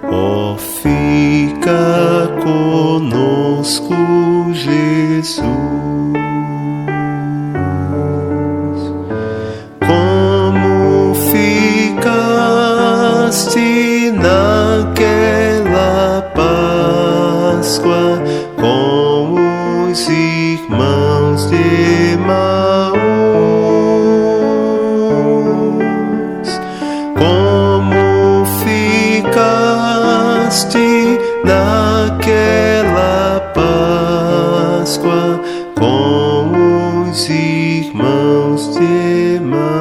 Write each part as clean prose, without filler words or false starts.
Ó, fica conosco, Jesus. Como ficaste naquela Páscoa com os irmãos de Emaús, como ficaste naquela Páscoa com os irmãos de Emaús.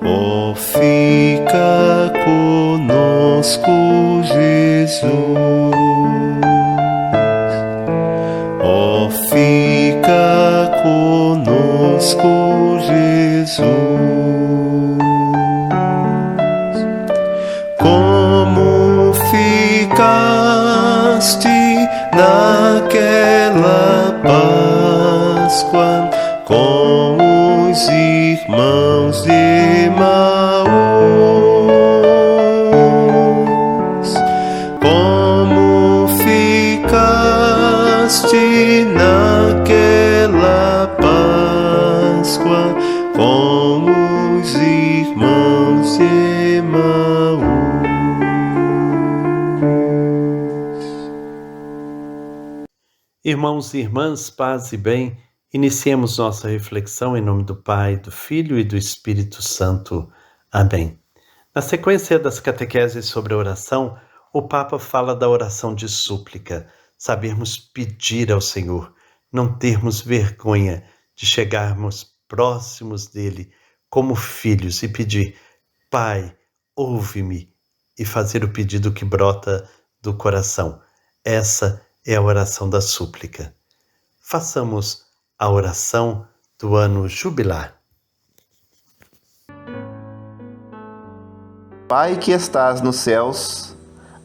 Ó, fica conosco, Jesus. Ó, fica conosco, Jesus. Como ficaste naquela Páscoa com os irmãos de Emaús, como ficaste naquela Páscoa com os irmãos de Emaús. Irmãos e irmãs, paz e bem, iniciemos nossa reflexão em nome do Pai, do Filho e do Espírito Santo. Amém. Na sequência das catequeses sobre a oração, o Papa fala da oração de súplica, sabermos pedir ao Senhor, não termos vergonha de chegarmos próximos dele como filhos e pedir: Pai, ouve-me, e fazer o pedido que brota do coração. Essa é a oração da súplica. Façamos a oração do ano jubilar. Pai que estás nos céus,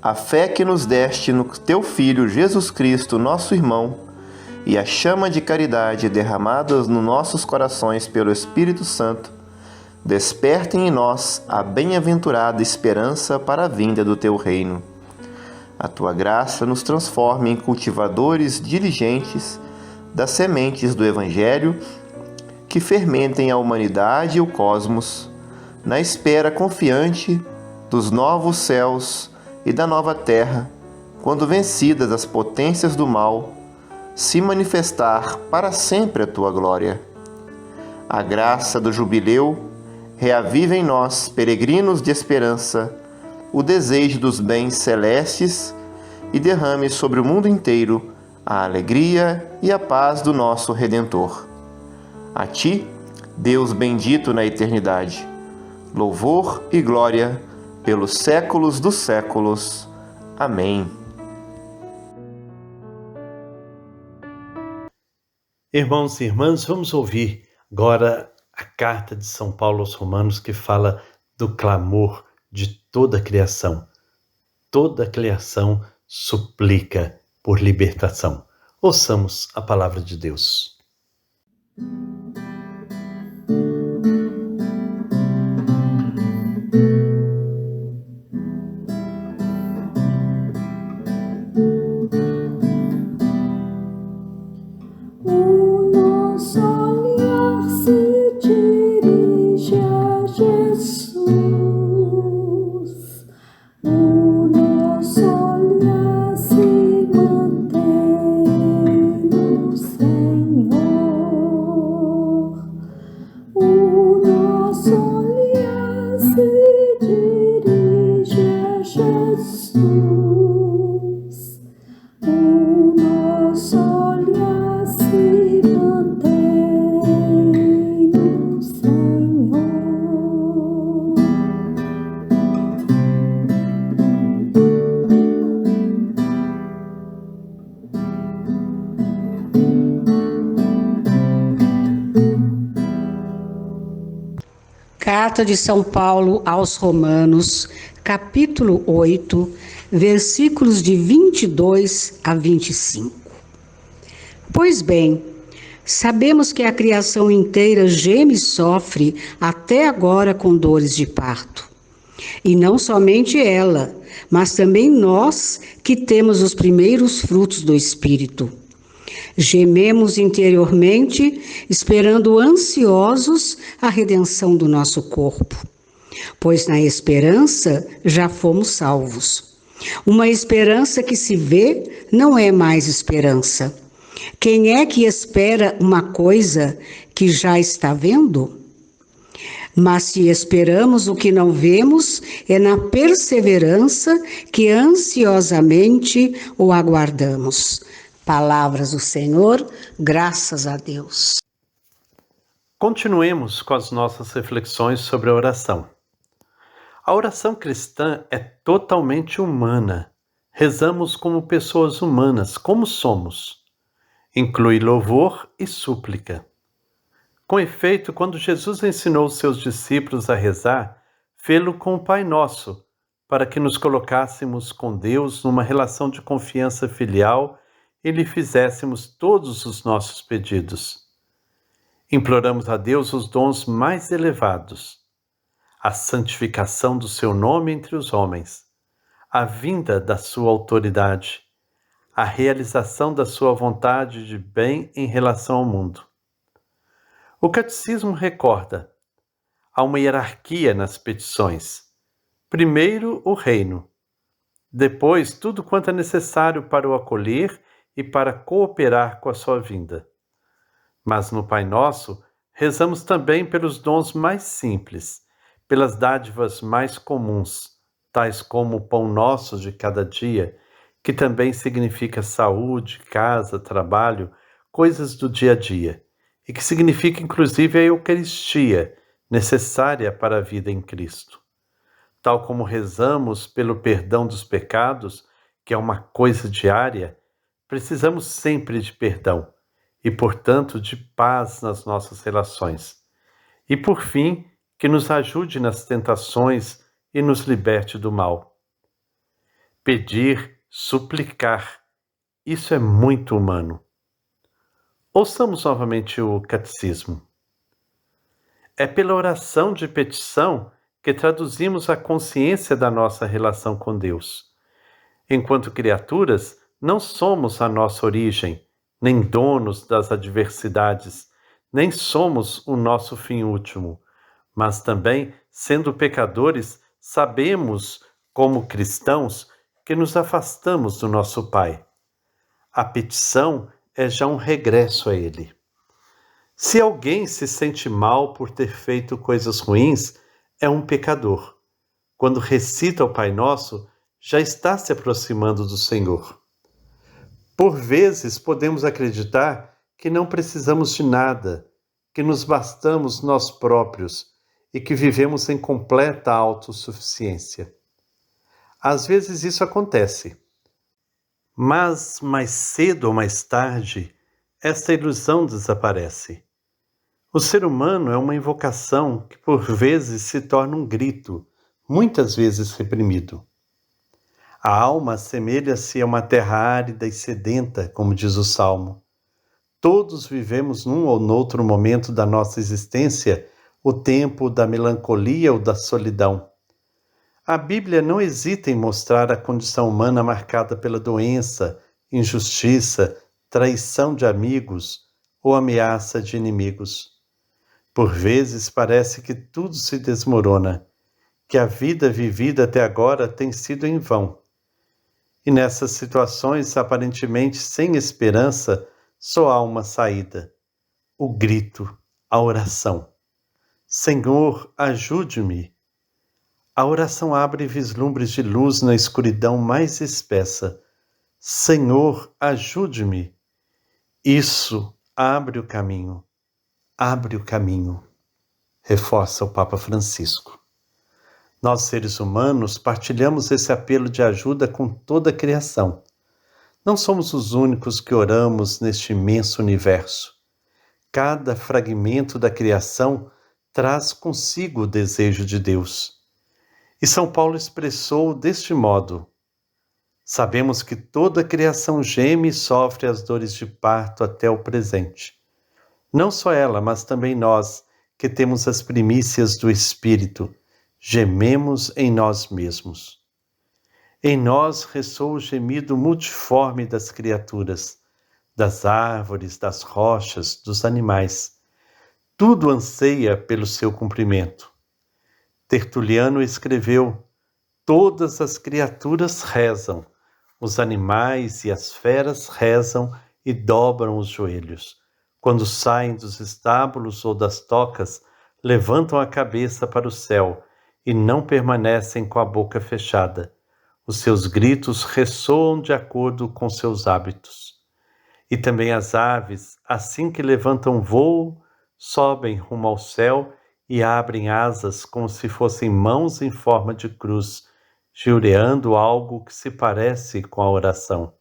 a fé que nos deste no teu Filho Jesus Cristo, nosso irmão, e a chama de caridade derramadas nos nossos corações pelo Espírito Santo, despertem em nós a bem-aventurada esperança para a vinda do teu reino. A tua graça nos transforme em cultivadores diligentes das sementes do Evangelho que fermentem a humanidade e o cosmos, na espera confiante dos novos céus e da nova terra, quando vencidas as potências do mal, se manifestar para sempre a tua glória. A graça do jubileu reaviva em nós, peregrinos de esperança, o desejo dos bens celestes e derrame sobre o mundo inteiro a alegria e a paz do nosso Redentor. A ti, Deus bendito na eternidade, louvor e glória pelos séculos dos séculos. Amém. Irmãos e irmãs, vamos ouvir agora a carta de São Paulo aos Romanos, que fala do clamor de toda a criação. Toda a criação suplica por libertação. Ouçamos a palavra de Deus. O nosso olhar se dirige a Jesus. O nosso olhar se mantém no Senhor. O nosso olhar se dirige a Jesus. O nosso olhar se mantém no Senhor. Carta de São Paulo aos Romanos, capítulo 8, versículos de 22 a 25. Pois bem, Sabemos que a criação inteira geme e sofre até agora com dores de parto. E não somente ela, mas também nós que temos os primeiros frutos do Espírito. Gememos interiormente, esperando ansiosos a redenção do nosso corpo, pois na esperança já fomos salvos. Uma esperança que se vê não é mais esperança. Quem é que espera uma coisa que já está vendo? Mas se esperamos o que não vemos, é na perseverança que ansiosamente o aguardamos. Palavras do Senhor, graças a Deus. Continuemos com as nossas reflexões sobre a oração. A oração cristã é totalmente humana. Rezamos como pessoas humanas, como somos. Inclui louvor e súplica. Com efeito, quando Jesus ensinou os seus discípulos a rezar, fê-lo com o Pai Nosso, para que nos colocássemos com Deus numa relação de confiança filial e lhe fizéssemos todos os nossos pedidos. Imploramos a Deus os dons mais elevados, a santificação do seu nome entre os homens, a vinda da sua autoridade, a realização da sua vontade de bem em relação ao mundo. O Catecismo recorda: há uma hierarquia nas petições. Primeiro, o reino. Depois, tudo quanto é necessário para o acolher e para cooperar com a sua vinda. Mas no Pai Nosso, rezamos também pelos dons mais simples, pelas dádivas mais comuns, tais como o pão nosso de cada dia, que também significa saúde, casa, trabalho, coisas do dia a dia, e que significa inclusive a Eucaristia, necessária para a vida em Cristo. Tal como rezamos pelo perdão dos pecados, que é uma coisa diária, precisamos sempre de perdão e, portanto, de paz nas nossas relações. E, por fim, que nos ajude nas tentações e nos liberte do mal. Pedir, suplicar, isso é muito humano. Ouçamos novamente o Catecismo. É pela oração de petição que traduzimos a consciência da nossa relação com Deus. Enquanto criaturas, não somos a nossa origem, nem donos das adversidades, nem somos o nosso fim último, mas também, sendo pecadores, sabemos, como cristãos, que nos afastamos do nosso Pai. A petição é já um regresso a Ele. Se alguém se sente mal por ter feito coisas ruins, é um pecador. Quando recita o Pai Nosso, já está se aproximando do Senhor. Por vezes podemos acreditar que não precisamos de nada, que nos bastamos nós próprios e que vivemos em completa autossuficiência. Às vezes isso acontece, mas mais cedo ou mais tarde, esta ilusão desaparece. O ser humano é uma invocação que por vezes se torna um grito, muitas vezes reprimido. A alma assemelha-se a uma terra árida e sedenta, como diz o Salmo. Todos vivemos num ou noutro momento da nossa existência o tempo da melancolia ou da solidão. A Bíblia não hesita em mostrar a condição humana marcada pela doença, injustiça, traição de amigos ou ameaça de inimigos. Por vezes parece que tudo se desmorona, que a vida vivida até agora tem sido em vão. E nessas situações aparentemente sem esperança, só há uma saída: o grito, a oração. Senhor, ajude-me. A oração abre vislumbres de luz na escuridão mais espessa. Senhor, ajude-me. Isso abre o caminho. Abre o caminho, reforça o Papa Francisco. Nós, seres humanos, partilhamos esse apelo de ajuda com toda a criação. Não somos os únicos que oramos neste imenso universo. Cada fragmento da criação traz consigo o desejo de Deus. E São Paulo expressou deste modo: sabemos que toda a criação geme e sofre as dores de parto até o presente. Não só ela, mas também nós, que temos as primícias do Espírito, gememos em nós mesmos. Em nós ressoa o gemido multiforme das criaturas, das árvores, das rochas, dos animais. Tudo anseia pelo seu cumprimento. Tertuliano escreveu: todas as criaturas rezam, os animais e as feras rezam e dobram os joelhos. Quando saem dos estábulos ou das tocas, levantam a cabeça para o céu e não permanecem com a boca fechada. Os seus gritos ressoam de acordo com seus hábitos. E também as aves, assim que levantam voo, sobem rumo ao céu e abrem asas como se fossem mãos em forma de cruz, giureando algo que se parece com a oração.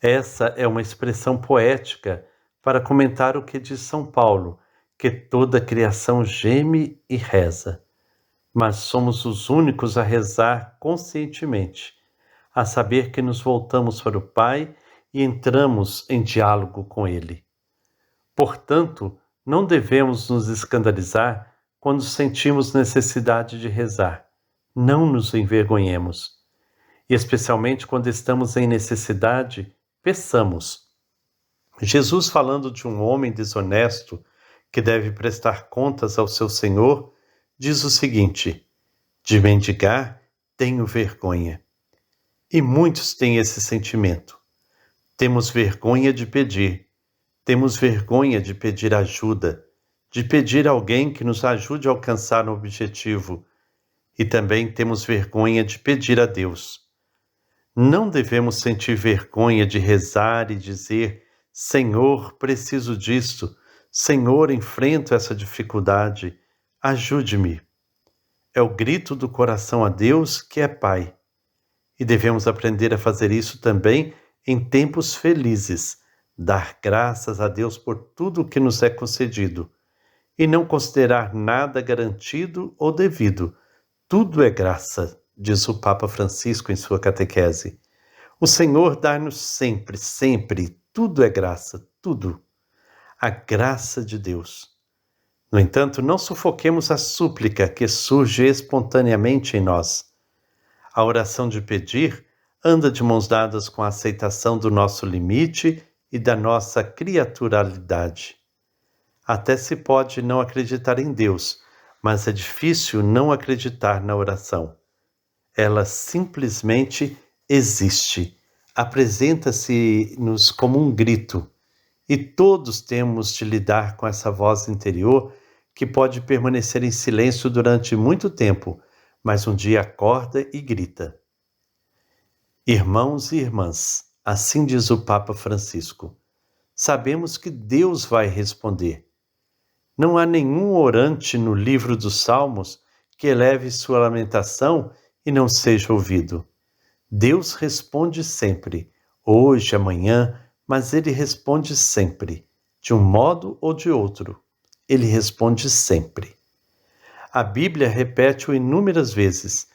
Essa é uma expressão poética para comentar o que diz São Paulo, que toda a criação geme e reza. Mas somos os únicos a rezar conscientemente, a saber que nos voltamos para o Pai e entramos em diálogo com Ele. Portanto, não devemos nos escandalizar quando sentimos necessidade de rezar. Não nos envergonhemos. E especialmente quando estamos em necessidade, peçamos. Jesus, falando de um homem desonesto que deve prestar contas ao seu Senhor, diz o seguinte: de mendigar tenho vergonha. E muitos têm esse sentimento. Temos vergonha de pedir. Temos vergonha de pedir ajuda, de pedir a alguém que nos ajude a alcançar um objetivo. E também temos vergonha de pedir a Deus. Não devemos sentir vergonha de rezar e dizer: Senhor, preciso disto. Senhor, enfrento essa dificuldade. Ajude-me. É o grito do coração a Deus, que é Pai. E devemos aprender a fazer isso também em tempos felizes, dar graças a Deus por tudo o que nos é concedido, e não considerar nada garantido ou devido. Tudo é graça, diz o Papa Francisco em sua catequese. O Senhor dá-nos sempre, sempre, tudo é graça, tudo. A graça de Deus. No entanto, não sufoquemos a súplica que surge espontaneamente em nós. A oração de pedir anda de mãos dadas com a aceitação do nosso limite e da nossa criaturalidade. Até se pode não acreditar em Deus, mas é difícil não acreditar na oração. Ela simplesmente existe, apresenta-se-nos como um grito, e todos temos de lidar com essa voz interior que pode permanecer em silêncio durante muito tempo, mas um dia acorda e grita. Irmãos e irmãs, assim diz o Papa Francisco, sabemos que Deus vai responder. Não há nenhum orante no livro dos Salmos que eleve sua lamentação e não seja ouvido. Deus responde sempre, hoje, amanhã, mas Ele responde sempre, de um modo ou de outro. Ele responde sempre. A Bíblia repete-o inúmeras vezes.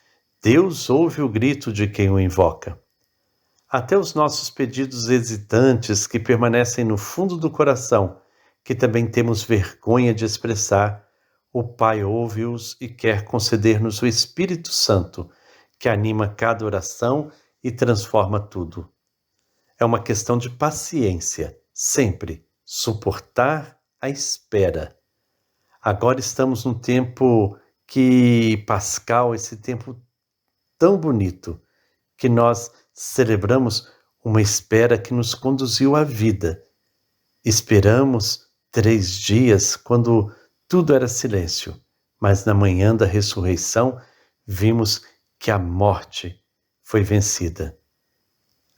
Deus ouve o grito de quem o invoca. Até os nossos pedidos hesitantes que permanecem no fundo do coração, que também temos vergonha de expressar, o Pai ouve-os e quer conceder-nos o Espírito Santo, que anima cada oração e transforma tudo. É uma questão de paciência, sempre, suportar a espera. Agora estamos num tempo pascal, esse tempo tão bonito, que nós celebramos uma espera que nos conduziu à vida. Esperamos 3 dias, quando tudo era silêncio, mas na manhã da ressurreição vimos que a morte foi vencida.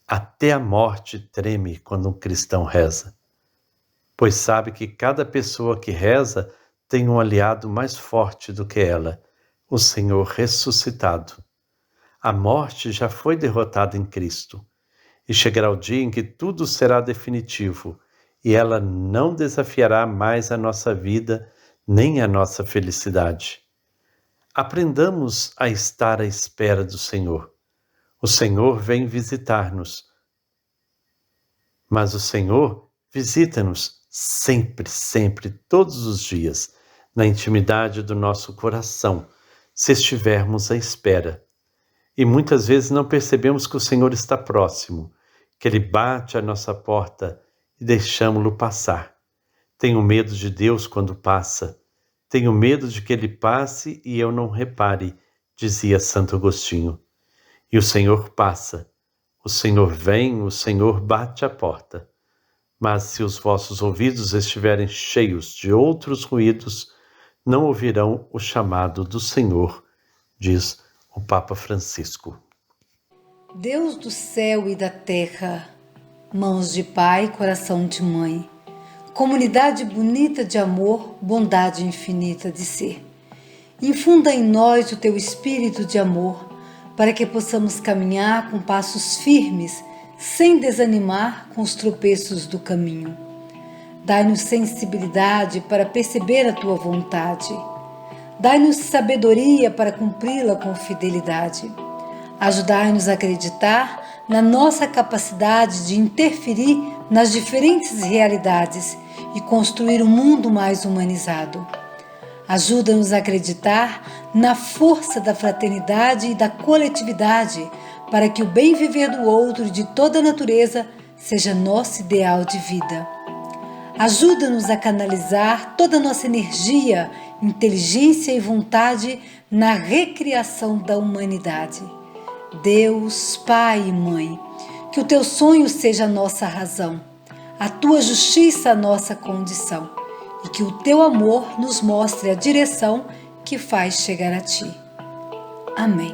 Até a morte treme quando um cristão reza, pois sabe que cada pessoa que reza tem um aliado mais forte do que ela, o Senhor ressuscitado. A morte já foi derrotada em Cristo, e chegará o dia em que tudo será definitivo, e ela não desafiará mais a nossa vida, nem a nossa felicidade. Aprendamos a estar à espera do Senhor. O Senhor vem visitar-nos, mas o Senhor visita-nos sempre, sempre, todos os dias, na intimidade do nosso coração, se estivermos à espera. E muitas vezes não percebemos que o Senhor está próximo, que Ele bate à nossa porta e deixamo-lo passar. Tenho medo de Deus quando passa. Tenho medo de que Ele passe e eu não repare, dizia Santo Agostinho. E o Senhor passa. O Senhor vem, o Senhor bate à porta. Mas se os vossos ouvidos estiverem cheios de outros ruídos, não ouvirão o chamado do Senhor, diz o Papa Francisco. Deus do céu e da terra, mãos de pai, coração de mãe, comunidade bonita de amor, bondade infinita de ser. Infunda em nós o teu espírito de amor, para que possamos caminhar com passos firmes, sem desanimar com os tropeços do caminho. Dai-nos sensibilidade para perceber a tua vontade. Dai-nos sabedoria para cumpri-la com fidelidade. Ajudai-nos a acreditar na nossa capacidade de interferir nas diferentes realidades e construir um mundo mais humanizado. Ajuda-nos a acreditar na força da fraternidade e da coletividade para que o bem viver do outro e de toda a natureza seja nosso ideal de vida. Ajuda-nos a canalizar toda a nossa energia, inteligência e vontade na recriação da humanidade. Deus, Pai e Mãe, que o teu sonho seja a nossa razão, a tua justiça a nossa condição, e que o teu amor nos mostre a direção que faz chegar a ti. Amém.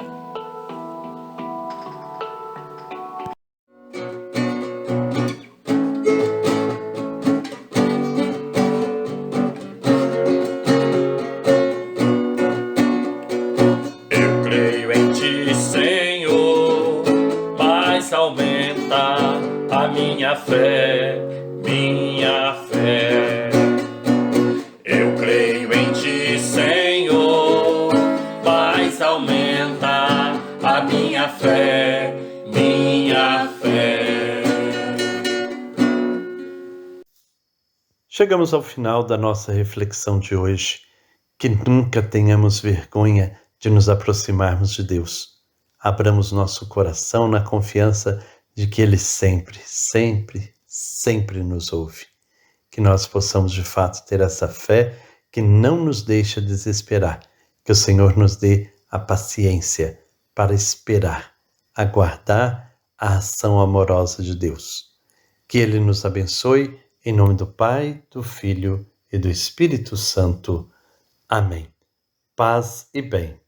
Eu creio em ti, Senhor, mas aumenta a minha fé, minha fé. Eu creio em ti, Senhor, mas aumenta a minha fé, minha fé. Chegamos ao final da nossa reflexão de hoje. Que nunca tenhamos vergonha de nos aproximarmos de Deus. Abramos nosso coração na confiança de que Ele sempre, sempre, sempre nos ouve. Que nós possamos de fato ter essa fé que não nos deixa desesperar. Que o Senhor nos dê a paciência para esperar, aguardar a ação amorosa de Deus. Que Ele nos abençoe, em nome do Pai, do Filho e do Espírito Santo. Amém. Paz e bem.